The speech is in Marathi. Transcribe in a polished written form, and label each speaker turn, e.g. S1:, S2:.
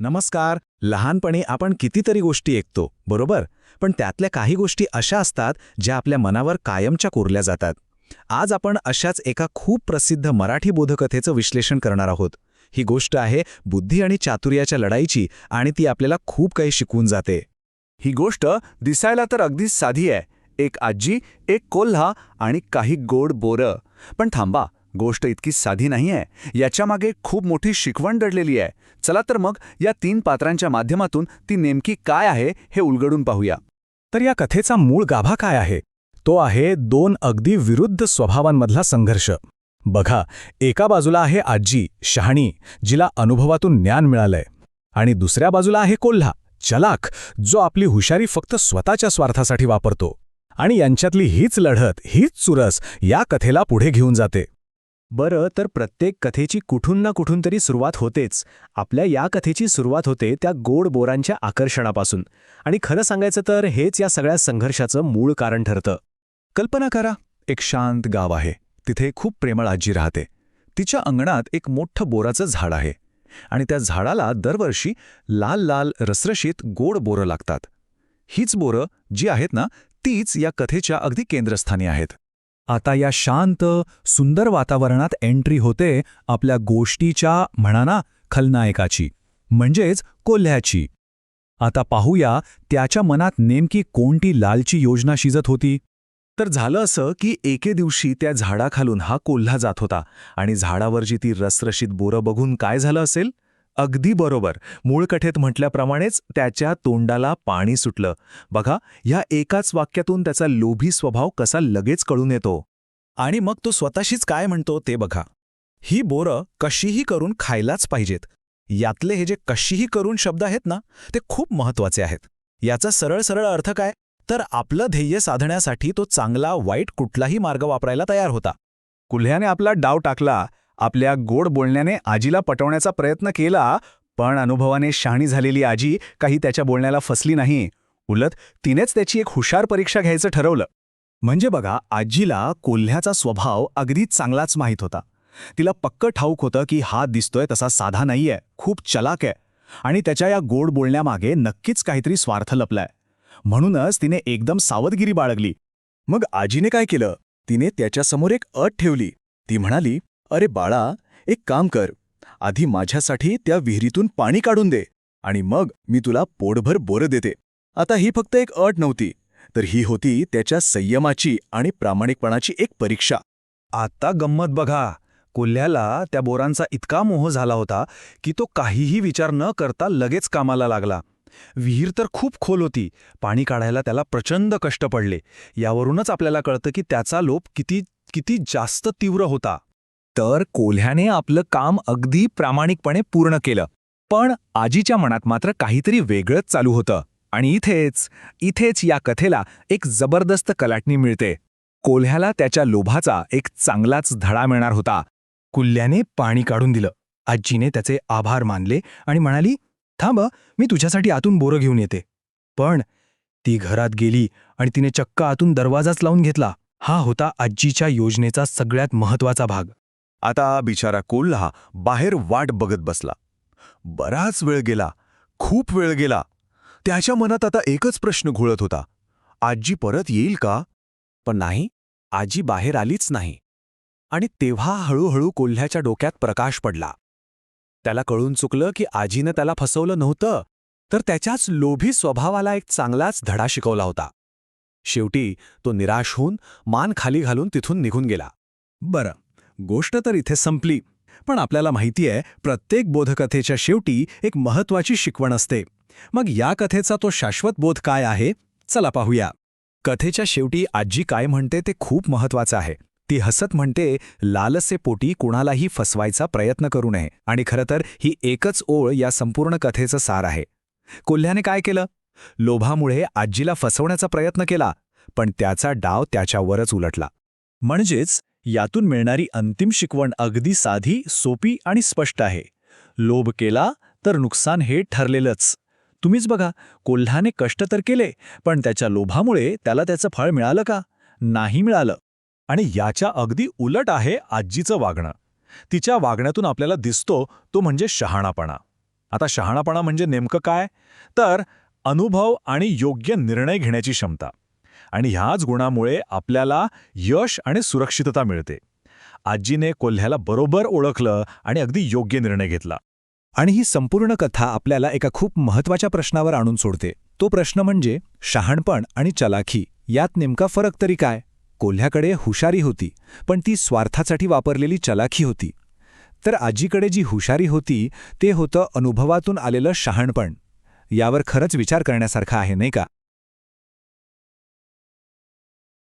S1: नमस्कार. लहानपणी आपण कितीतरी गोष्टी ऐकतो, बरोबर? पण त्यातल्या काही गोष्टी अशा असतात ज्या आपल्या मनावर कायमच्या कोरल्या जातात. आज आपण अशाच एका खूप प्रसिद्ध मराठी बोधकथेचं विश्लेषण करणार आहोत. ही गोष्ट आहे बुद्धी आणि चातुर्याच्या लढाईची आणि ती आपल्याला खूप काही शिकवून जाते.
S2: ही गोष्ट दिसायला तर अगदीच साधी आहे. एक आजी, एक कोल्हा आणि काही गोड बोरं. पण थांबा, गोष्ट इतकी साधी नाही आहे. याच्यामागे खूप मोठी शिकवण दडलेली आहे. चला तर मग या 3 पात्रांच्या माध्यमातून ती नेमकी काय आहे हे उलगडून पाहूया.
S1: तर या कथेचा मूळ गाभा काय आहे? तो आहे 2 अगदी विरुद्ध स्वभावांमधला संघर्ष. बघा, एका बाजूला आहे आजी, शहाणी, जिला अनुभवातून ज्ञान मिळालंय, आणि दुसऱ्या बाजूला आहे कोल्हा, चलाख, जो आपली हुशारी फक्त स्वतःच्या स्वार्थासाठी वापरतो. आणि यांच्यातली हीच लढत, हीच चुरस या कथेला पुढे घेऊन जाते.
S3: बरं, तर प्रत्येक कथेची कुठून ना कुठून तरी सुरुवात होतेच. आपल्या या कथेची सुरुवात होते त्या गोड बोरांच्या आकर्षणापासून. आणि खरं सांगायचं तर हेच या सगळ्या संघर्षाचं मूळ कारण ठरतं.
S2: कल्पना करा, एक शांत गाव आहे. तिथे खूप प्रेमळ आजी राहते. तिच्या अंगणात एक मोठं बोराचं झाड आहे आणि त्या झाडाला दरवर्षी लाल लाल रसरशीत गोड बोरं लागतात. हीच बोरं जी आहेत ना, तीच या कथेच्या अगदी केंद्रस्थानी आहेत.
S1: आता या शांत, सुंदर वातावरणात एंट्री होते आपल्या गोष्टीच्या, म्हणा ना, खलनायकाची, म्हणजेच कोल्ह्याची. आता पाहूया त्याच्या मनात नेमकी कोणती लालची योजना शिजत होती.
S2: तर झालं असं की एके दिवशी त्या झाडाखालून हा कोल्हा जात होता आणि झाडावरची ती रसरशीत बोरं बघून काय झालं असेल? अगदी बरोबर, मूळ कथेत म्हटल्याप्रमाणेच त्याच्या तोंडाला पाणी सुटलं. बघा, ह्या एकाच वाक्यातून त्याचा लोभी स्वभाव कसा लगेच कळून येतो.
S1: आणि मग तो स्वतःशीच काय म्हणतो ते बघा. ही बोरं कशीही करून खायलाच पाहिजेत. यातले हे जे कशीही करून शब्द आहेत ना, ते खूप महत्वाचे आहेत. याचा सरळ सरळ अर्थ काय? तर आपलं ध्येय साधण्यासाठी तो चांगला वाईट कुठलाही मार्ग वापरायला तयार होता.
S2: कोल्ह्याने आपला डाव टाकला. आपल्या गोड बोलण्याने आजीला पटवण्याचा प्रयत्न केला, पण अनुभवाने शहाणी झालेली आजी काही त्याच्या बोलण्याला फसली नाही. उलट तिनेच त्याची एक हुशार परीक्षा घ्यायचं ठरवलं.
S1: म्हणजे बघा, आजीला कोल्ह्याचा स्वभाव अगदी चांगलाच माहीत होता. तिला पक्क ठाऊक होतं की हा दिसतोय तसा साधा नाहीये, खूप चलाक आहे, आणि त्याच्या या गोड बोलण्यामागे नक्कीच काहीतरी स्वार्थ लपलाय. म्हणूनच तिने एकदम सावधगिरी बाळगली.
S2: मग आजीने काय केलं? तिने त्याच्यासमोर एक अट ठेवली. ती म्हणाली, अरे बाळा, एक काम कर. आधी माझ्यासाठी त्या विहिरीतून पाणी काढून दे आणि मग मी तुला पोटभर बोरं देते. आता ही फक्त एक अट नव्हती, तर ही होती त्याच्या संयमाची आणि प्रामाणिकपणाची एक परीक्षा.
S1: आता गंमत बघा. कोल्ह्याला त्या बोरांचा इतका मोह झाला होता की तो काहीही विचार न करता लगेच कामाला लागला. विहीर तर खूप खोल होती. पाणी काढायला त्याला प्रचंड कष्ट पडले. यावरूनच आपल्याला कळतं की त्याचा लोभ किती किती जास्त तीव्र होता.
S3: तर कोल्ह्याने आपलं काम अगदी प्रामाणिकपणे पूर्ण केलं. पण आजीच्या मनात मात्र काहीतरी वेगळंच चालू होतं. आणि इथेच या कथेला एक जबरदस्त कलाटणी मिळते. कोल्ह्याला त्याच्या लोभाचा एक चांगलाच धडा मिळणार होता. कोल्ह्याने पाणी काढून दिलं. आजीने त्याचे आभार मानले आणि म्हणाली, थांब, मी तुझ्यासाठी आतून बोरं घेऊन येते. पण ती घरात गेली आणि तिने चक्क आतून दरवाजाच लावून घेतला. हा होता आजीच्या योजनेचा सगळ्यात महत्वाचा भाग.
S2: आता बिचारा कोल्हा बाहेर वाट बघत बसला. बराच वेळ गेला, खूप वेळ गेला. त्याच्या मनात आता एकच प्रश्न घोळत होता, आजी परत येईल का?
S3: पण नाही, आजी बाहेर आलीच नाही. आणि तेव्हा हळूहळू कोल्ह्याच्या डोक्यात प्रकाश पडला. त्याला कळून चुकलं की आजीनं त्याला फसवलं नव्हतं, तर त्याच्याच लोभी स्वभावाला एक चांगलाच धडा शिकवला होता. शेवटी तो निराश होऊन मान खाली घालून तिथून निघून गेला.
S1: बरं, गोष्ट तर इथे संपली. पण आपल्याला माहिती आहे, प्रत्येक बोधकथेच्या शेवटी एक महत्वाची शिकवण असते. मग या कथेचा तो शाश्वत बोध काय आहे? चला पाहूया. कथेच्या शेवटी आजी काय म्हणते ते खूप महत्वाचं आहे. ती हसत म्हणते, लालसेपोटी कुणालाही फसवायचा प्रयत्न करू नये. आणि खरं तर ही एकच ओळ या संपूर्ण कथेचं सार आहे. कोल्ह्याने काय केलं? लोभामुळे आजीला फसवण्याचा प्रयत्न केला, पण त्याचा डाव त्याच्यावरच उलटला. म्हणजेच यातून मिळणारी अंतिम शिकवण अगदी साधी, सोपी आणि स्पष्ट आहे. लोभ केला तर नुकसान हे ठरलेलंच. तुम्हीच बघा, कोल्ह्याने कष्ट तर केले, पण त्याच्या लोभामुळे त्याला त्याचं फळ मिळालं का? नाही मिळालं. आणि याच्या अगदी उलट आहे आजीचं वागणं. तिच्या वागण्यातून आपल्याला दिसतो तो म्हणजे शहाणापणा.
S3: आता शहाणापणा म्हणजे नेमकं काय? तर अनुभव आणि योग्य निर्णय घेण्याची क्षमता. आणि ह्याच गुणामुळे आपल्याला यश आणि सुरक्षितता मिळते. आजीने कोल्ह्याला बरोबर ओळखलं आणि अगदी योग्य निर्णय घेतला.
S1: आणि ही संपूर्ण कथा आपल्याला एका खूप महत्त्वाच्या प्रश्नावर आणून सोडते. तो प्रश्न म्हणजे शहाणपण आणि चलाखी यात नेमका फरक तरी काय? कोल्ह्याकडे हुशारी होती, पण ती स्वार्थासाठी वापरलेली चलाखी होती. तर आजीकडे जी हुशारी होती ते होतं अनुभवातून आलेलं शहाणपण. यावर खरंच विचार करण्यासारखं आहे, नाही का?